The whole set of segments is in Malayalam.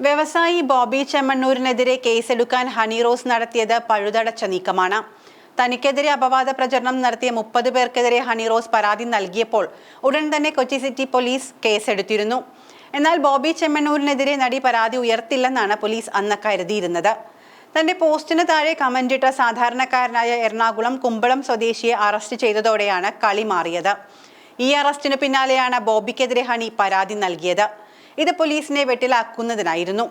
വ്യവസായി ബോബി ചെമ്മണ്ണൂരിനെതിരെ കേസെടുക്കാൻ ഹണി റോസ് നടത്തിയത് പഴുതടച്ച നീക്കമാണ്. തനിക്കെതിരെ അപവാദ പ്രചരണം നടത്തിയ 30 പേർക്കെതിരെ ഹണി റോസ് പരാതി നൽകിയപ്പോൾ ഉടൻ തന്നെ കൊച്ചി സിറ്റി പോലീസ് കേസെടുത്തിരുന്നു. എന്നാൽ ബോബി ചെമ്മണ്ണൂരിനെതിരെ നടി പരാതി ഉയർത്തില്ലെന്നാണ് പോലീസ് അന്ന് കരുതിയിരുന്നത്. തന്റെ പോസ്റ്റിന് താഴെ കമന്റിട്ട സാധാരണക്കാരനായ എറണാകുളം കുമ്പളം സ്വദേശിയെ അറസ്റ്റ് ചെയ്തതോടെയാണ് കളി മാറിയത്. ഈ അറസ്റ്റിന് പിന്നാലെയാണ് ബോബിക്കെതിരെ ഹണി പരാതി നൽകിയത്. ഇത് പോലീസിനെ വെട്ടിലാക്കുന്നതിനായിരുന്നു.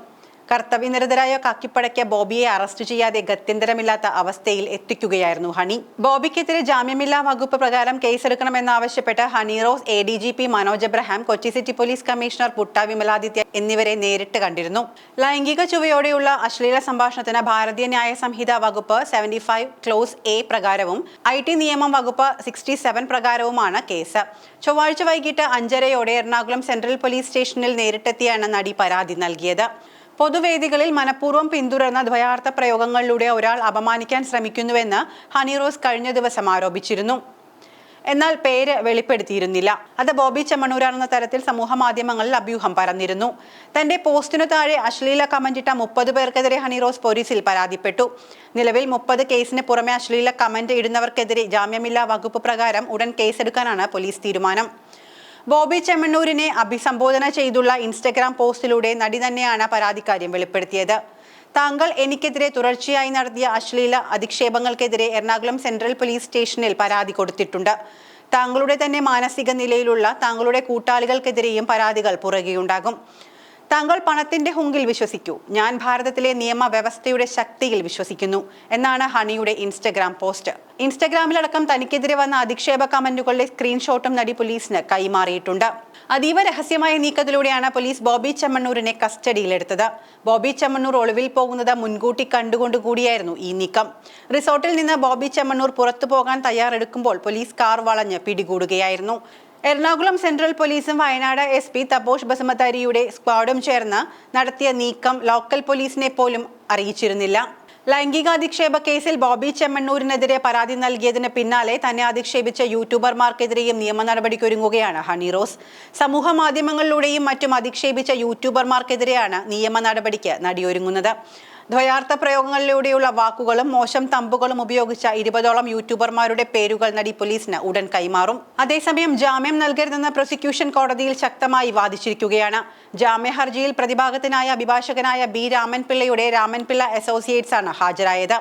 കർത്തവ്യനിരതരായ കാക്കിപ്പടയ്ക്ക് ബോബിയെ അറസ്റ്റ് ചെയ്യാതെ ഗത്യന്തരമില്ലാത്ത അവസ്ഥയിൽ എത്തിക്കുകയായിരുന്നു ഹണി. ബോബിക്കെതിരെ ജാമ്യമില്ലാ വകുപ്പ് പ്രകാരം കേസെടുക്കണമെന്നാവശ്യപ്പെട്ട് Honey Rose, ADGP Manoj Abraham, Kochi city police commissioner Putta Vimaladitya എന്നിവരെ നേരിട്ട് കണ്ടിരുന്നു. ലൈംഗിക ചുവയോടെയുള്ള അശ്ലീല സംഭാഷണത്തിന് ഭാരതീയ ന്യായ സംഹിത വകുപ്പ് 75 ക്ലോസ് A പ്രകാരവും IT നിയമം വകുപ്പ് 67 പ്രകാരവുമാണ് കേസ്. ചൊവ്വാഴ്ച വൈകിട്ട് 5:30 എറണാകുളം സെൻട്രൽ പോലീസ് സ്റ്റേഷനിൽ നേരിട്ടെത്തിയാണ് നടി പരാതി നൽകിയത്. പൊതുവേദികളിൽ മനഃപൂർവ്വം പിന്തുടർന്ന ദ്വയാർത്ഥ പ്രയോഗങ്ങളിലൂടെ ഒരാൾ അപമാനിക്കാൻ ശ്രമിക്കുന്നുവെന്ന് ഹണി റോസ് കഴിഞ്ഞ ദിവസം ആരോപിച്ചിരുന്നു. എന്നാൽ പേര് വെളിപ്പെടുത്തിയിരുന്നില്ല. അത് ബോബി ചെമ്മണ്ണൂരാണെന്ന തരത്തിൽ സമൂഹ മാധ്യമങ്ങളിൽ അഭ്യൂഹം പരന്നിരുന്നു. തന്റെ പോസ്റ്റിനു താഴെ അശ്ലീല കമന്റിട്ട 30 പേർക്കെതിരെ ഹണി റോസ് പോലീസിൽ പരാതിപ്പെട്ടു. നിലവിൽ 30 കേസിന് പുറമെ അശ്ലീല കമന്റ് ഇടുന്നവർക്കെതിരെ ജാമ്യമില്ലാ വകുപ്പ് പ്രകാരം ഉടൻ കേസെടുക്കാനാണ് പോലീസ് തീരുമാനം. ബോബി ചെമ്മണ്ണൂരിനെ അഭിസംബോധന ചെയ്തുള്ള ഇൻസ്റ്റഗ്രാം പോസ്റ്റിലൂടെ നടി തന്നെയാണ് പരാതിക്കാര്യം വെളിപ്പെടുത്തിയത്. താങ്കൾ എനിക്കെതിരെ തുടർച്ചയായി നടത്തിയ അശ്ലീല അധിക്ഷേപങ്ങൾക്കെതിരെ എറണാകുളം സെൻട്രൽ പോലീസ് സ്റ്റേഷനിൽ പരാതി കൊടുത്തിട്ടുണ്ട്. താങ്കളുടെ തന്നെ മാനസിക നിലയിലുള്ള താങ്കളുടെ കൂട്ടാളികൾക്കെതിരെയും പരാതികൾ പുറകെയുണ്ടാകും. താങ്കൾ പണത്തിന്റെ ഹുങ്കിൽ വിശ്വസിക്കൂ, ഞാൻ ഭാരതത്തിലെ നിയമവ്യവസ്ഥയുടെ ശക്തിയിൽ വിശ്വസിക്കുന്നു എന്നാണ് ഹണിയുടെ ഇൻസ്റ്റഗ്രാം പോസ്റ്റ്. ഇൻസ്റ്റഗ്രാമിലടക്കം തനിക്കെതിരെ വന്ന അധിക്ഷേപ കമന്റുകളുടെ സ്ക്രീൻഷോട്ടും നടി പോലീസിന് കൈമാറിയിട്ടുണ്ട്. അതീവ രഹസ്യമായ നീക്കത്തിലൂടെയാണ് പോലീസ് ബോബി ചെമ്മണ്ണൂരിനെ കസ്റ്റഡിയിലെടുത്തത്. ബോബി ചെമ്മണ്ണൂർ ഒളിവിൽ പോകുന്നത് മുൻകൂട്ടി കണ്ടുകൊണ്ടുകൂടിയായിരുന്നു ഈ നീക്കം. റിസോർട്ടിൽ നിന്ന് ബോബി ചെമ്മണ്ണൂർ പുറത്തു പോകാൻ തയ്യാറെടുക്കുമ്പോൾ പോലീസ് കാർ വളഞ്ഞ് പിടികൂടുകയായിരുന്നു. എറണാകുളം സെൻട്രൽ പോലീസും വയനാട് SP തപോഷ് ബസുമതാരിയുടെ സ്ക്വാഡും ചേർന്ന് നടത്തിയ നീക്കം ലോക്കൽ പോലീസിനെ പോലും അറിയിച്ചിരുന്നില്ല. ലൈംഗികാധിക്ഷേപ കേസിൽ ബോബി ചെമ്മണ്ണൂരിനെതിരെ പരാതി നൽകിയതിന് പിന്നാലെ തന്നെ അധിക്ഷേപിച്ച യൂട്യൂബർമാർക്കെതിരെയും നിയമ നടപടിക്കൊരുങ്ങുകയാണ് ഹണി റോസ്. സമൂഹ മാധ്യമങ്ങളിലൂടെയും മറ്റും അധിക്ഷേപിച്ച യൂട്യൂബർമാർക്കെതിരെയാണ് നിയമ നടപടിക്ക് നടിയൊരുങ്ങുന്നത്. ദ്വയാർത്ഥ പ്രയോഗങ്ങളിലൂടെയുള്ള വാക്കുകളും മോശം തമ്പുകളും ഉപയോഗിച്ച 20ഓളം യൂട്യൂബർമാരുടെ പേരുകൾ നടി പോലീസിന് ഉടൻ കൈമാറും. അതേസമയം ജാമ്യം നൽകരുതെന്ന് പ്രോസിക്യൂഷൻ കോടതിയിൽ ശക്തമായി വാദിച്ചിരിക്കുകയാണ്. ജാമ്യ ഹർജിയിൽ പ്രതിഭാഗത്തിനായ അഭിഭാഷകനായ B രാമൻപിള്ളയുടെ രാമൻപിള്ള അസോസിയേറ്റ്സ് ആണ് ഹാജരായത്.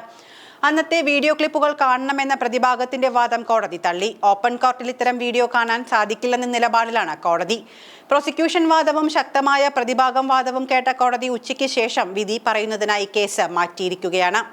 അന്നത്തെ വീഡിയോ ക്ലിപ്പുകൾ കാണണമെന്ന പ്രതിഭാഗത്തിന്റെ വാദം കോടതി തള്ളി. ഓപ്പൺ കോർട്ടിൽ ഇത്തരം വീഡിയോ കാണാൻ സാധിക്കില്ലെന്ന നിലപാടിലാണ് കോടതി. പ്രോസിക്യൂഷൻ വാദവും ശക്തമായ പ്രതിഭാഗം വാദവും കേട്ട കോടതി ഉച്ചയ്ക്ക് ശേഷം വിധി പറയുന്നതിനായി കേസ് മാറ്റിയിരിക്കുകയാണ്.